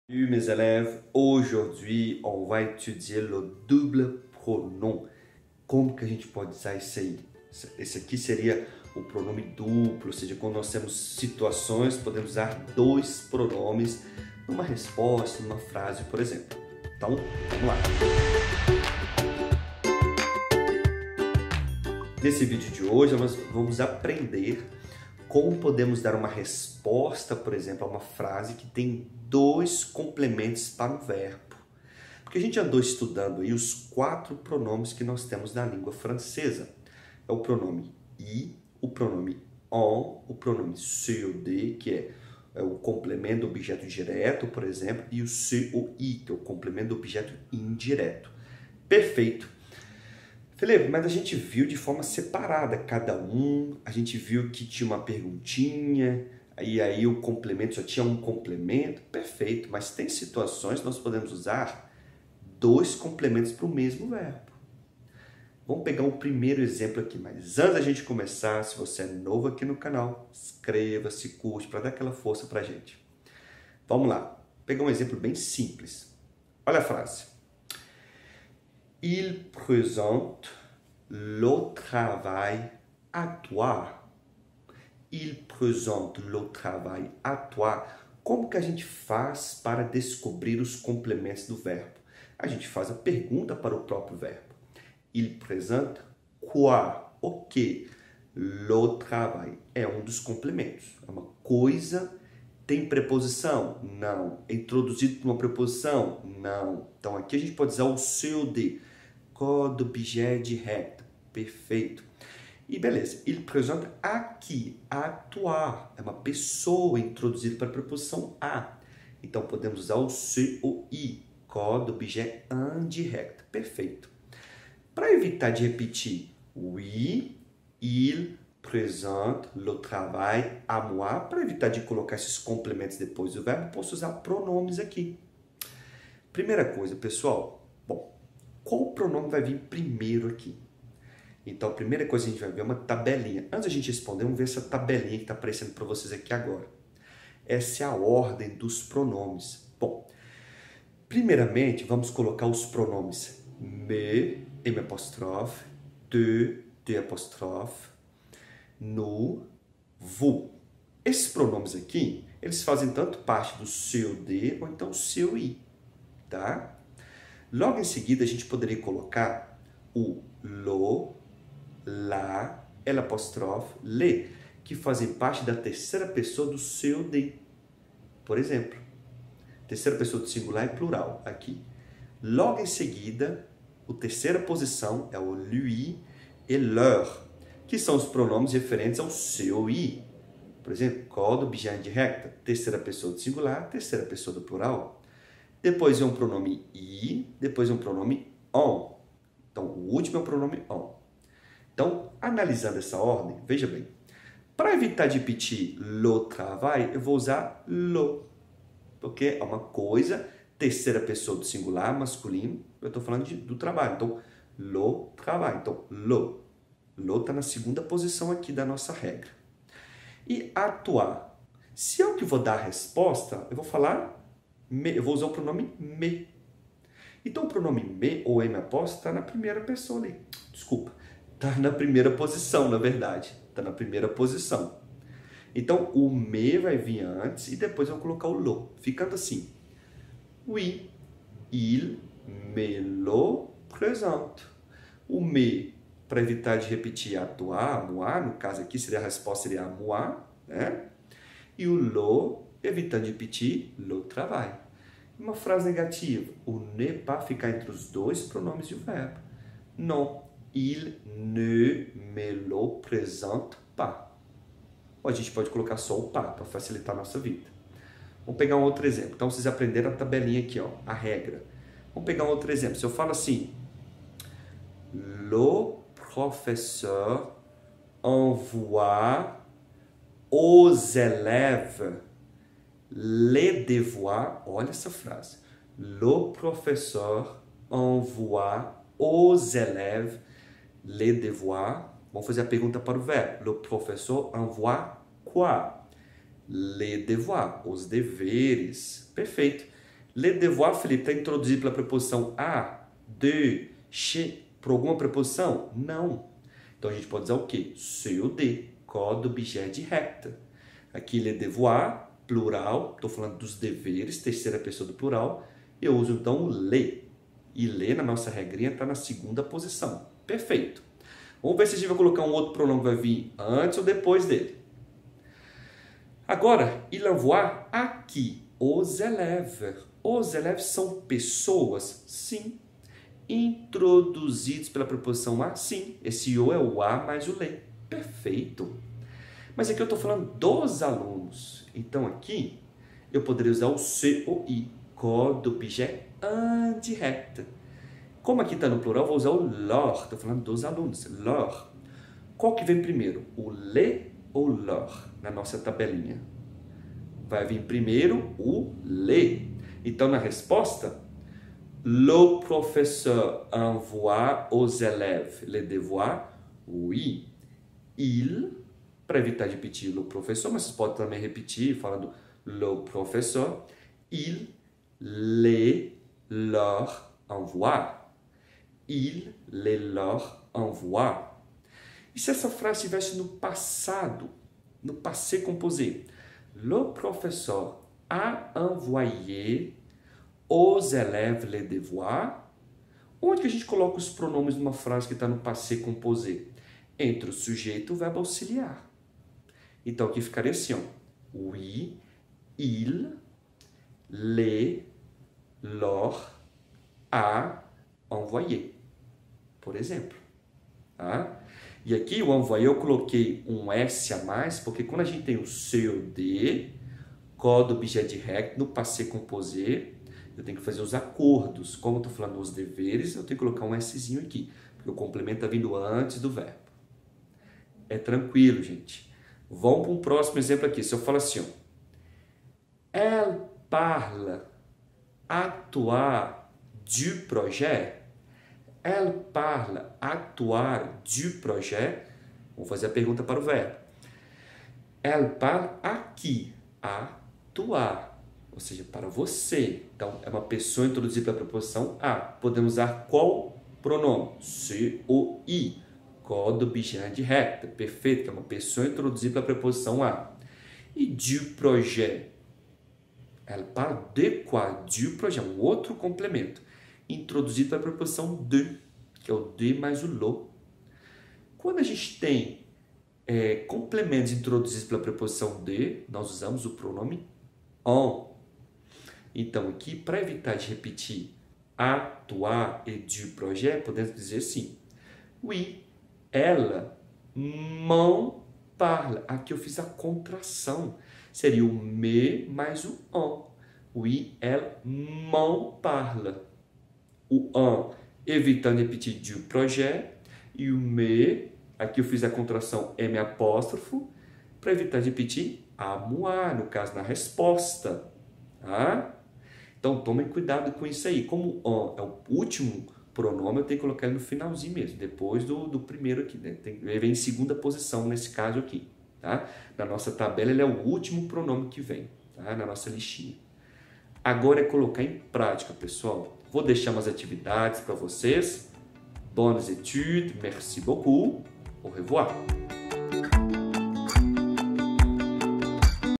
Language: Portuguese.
Salut mes élèves, aujourd'hui on va étudier le double pronom. Como que a gente pode usar isso aí? Esse aqui seria o pronome duplo, ou seja, quando nós temos situações, podemos usar dois pronomes numa resposta, numa frase, por exemplo. Então, vamos lá. Nesse vídeo de hoje, nós vamos aprender como podemos dar uma resposta, por exemplo, a uma frase que tem dois complementos para o verbo. Porque a gente andou estudando aí os 4 pronomes que nós temos na língua francesa. É o pronome I, o pronome on, o pronome COD, que é o complemento do objeto direto, por exemplo, e o COI, que é o complemento do objeto indireto. Perfeito. Felipe, mas a gente viu de forma separada cada um, a gente viu que tinha uma perguntinha, e aí o complemento só tinha um complemento, perfeito, mas tem situações que nós podemos usar dois complementos para o mesmo verbo. Vamos pegar um primeiro exemplo aqui, mas antes da gente começar, se você é novo aqui no canal, inscreva-se, curte, para dar aquela força para a gente. Vamos lá, vou pegar um exemplo bem simples. Olha a frase. Il présente le travail à toi. Il présente le travail à toi. Como que a gente faz para descobrir os complementos do verbo? A gente faz a pergunta para o próprio verbo. Il présente quoi? O que? Le travail é um dos complementos. É uma coisa. Tem preposição? Não. É introduzido por uma preposição? Não. Então aqui a gente pode usar o COD. Corps d'objet direct. Perfeito. E beleza. Il présente aqui. Atuar. É uma pessoa introduzida para a preposição a. Então podemos usar o COI. Corps d'objet indirect. Perfeito. Para evitar de repetir, oui, il présente le travail à moi. Para evitar de colocar esses complementos depois do verbo, posso usar pronomes aqui. Primeira coisa, pessoal. Bom, qual pronome vai vir primeiro aqui? Então, a primeira coisa que a gente vai ver é uma tabelinha. Antes da gente responder, vamos ver essa tabelinha que está aparecendo para vocês aqui agora. Essa é a ordem dos pronomes. Bom, primeiramente, vamos colocar os pronomes me, M apóstrofe, tu, T apóstrofe, nous, vous. Esses pronomes aqui, eles fazem tanto parte do COD ou então COI, tá? Logo em seguida, a gente poderia colocar o lo, la, L apóstrofe, le, que fazem parte da terceira pessoa do COD. Por exemplo, terceira pessoa do singular e plural, aqui. Logo em seguida, a terceira posição é o lui e leur, que são os pronomes referentes ao COI. Por exemplo, corps d'objet direct, terceira pessoa do singular, terceira pessoa do plural. Depois é um pronome i, depois é um pronome on. Então, o último é o pronome on. Então, analisando essa ordem, veja bem. Para evitar de repetir le travail, eu vou usar lo, porque é uma coisa, terceira pessoa do singular, masculino, eu estou falando do trabalho. Então, le travail. Então, lo. Lo está na segunda posição aqui da nossa regra. E atuar. Se eu que vou dar a resposta, eu vou falar me, eu vou usar o pronome me. Então, o pronome me ou M apóstrofe está na primeira pessoa ali. Desculpa. Está na primeira posição, na verdade. Está na primeira posição. Então, o me vai vir antes e depois eu vou colocar o lo. Ficando assim. Oui, il me le présente. O me, para evitar de repetir atuar, moi, no caso aqui seria a resposta seria moi, né? E o lo, evitando de repetir, le travail. Uma frase negativa, o ne pas ficar entre os dois pronomes do verbo. Non, il ne me le présente pas. Ou a gente pode colocar só o pas para facilitar a nossa vida. Vamos pegar um outro exemplo. Então, vocês aprenderam a tabelinha aqui, ó, a regra. Vamos pegar um outro exemplo. Se eu falo assim, le professeur envoie aux élèves les devoirs. Olha essa frase. Le professeur envoie aux élèves les devoirs. Vamos fazer a pergunta para o verbo. Le professeur envoie quoi? Les devoirs, os deveres. Perfeito. Le devoir, Felipe, está introduzido pela preposição a, de, chez, por alguma preposição? Não. Então a gente pode usar o quê? Se ou de, code objet direct. Aqui, le devoir, plural, estou falando dos deveres, terceira pessoa do plural, eu uso então o le. E le, na nossa regrinha, está na segunda posição. Perfeito. Vamos ver se a gente vai colocar um outro pronome que vai vir antes ou depois dele. Agora, il envoie aqui os élèves. Os élèves são pessoas? Sim. Introduzidos pela preposição a? Sim. Esse o é o a mais o le. Perfeito. Mas aqui eu estou falando dos alunos. Então aqui eu poderia usar o C ou I, code objet indirect. Como aqui está no plural, vou usar o leur. Estou falando dos alunos. Leur. Qual que vem primeiro? O le ou leur na nossa tabelinha? Vai vir primeiro o le. Então na resposta, le professeur envoie aux élèves les devoirs? Oui. Il, para evitar de repetir le professeur, mas vocês podem também repetir falando le professeur, il les leur envoie. Il les leur envoie. E se essa frase estivesse no passado, no passé composé? Le professeur a envoyé aux élèves les devoirs. Onde que a gente coloca os pronomes numa frase que está no passé composé? Entre o sujeito e o verbo auxiliar. Então aqui ficaria assim, ó. Oui, il, les, leur, a envoyé. Por exemplo. Tá? E aqui o envoyé eu coloquei um S a mais, porque quando a gente tem o C ou D, code objet direct, no passé composé, eu tenho que fazer os acordos. Como eu estou falando os deveres, eu tenho que colocar um Szinho aqui, porque o complemento está vindo antes do verbo. É tranquilo, gente. Vamos para um próximo exemplo aqui. Se eu falo assim, ó, elle parle à toi du projet. Elle parle à toi du projet. Vamos fazer a pergunta para o verbo. Elle parle à qui? À toi. Ou seja, para você. Então, é uma pessoa introduzida pela preposição a. Podemos usar qual pronome? Se ou i. Code objet direct. Perfeito, que é uma pessoa introduzida pela preposição a. E du projet? Elle parle de quoi? Du projet. Um outro complemento. Introduzido pela preposição de, que é o de mais o lo. Quando a gente tem complementos introduzidos pela preposição de, nós usamos o pronome en. Então, aqui, para evitar de repetir à, toi e du projet, podemos dizer assim. Oui, elle m'en parle. Aqui eu fiz a contração. Seria o me mais o en. Oui, elle m'en parle. O en, evitando repetir du projet. E o me, aqui eu fiz a contração M apóstrofo, para evitar de repetir à moi, no caso, na resposta. Tá? Então, tomem cuidado com isso aí. Como o en é o último pronome, eu tenho que colocar ele no finalzinho mesmo, depois do primeiro aqui. Né? Ele vem em segunda posição nesse caso aqui. Tá? Na nossa tabela, ele é o último pronome que vem, tá? Na nossa listinha. Agora é colocar em prática, pessoal. Vou deixar umas atividades para vocês. Bonnes études, merci beaucoup. Au revoir.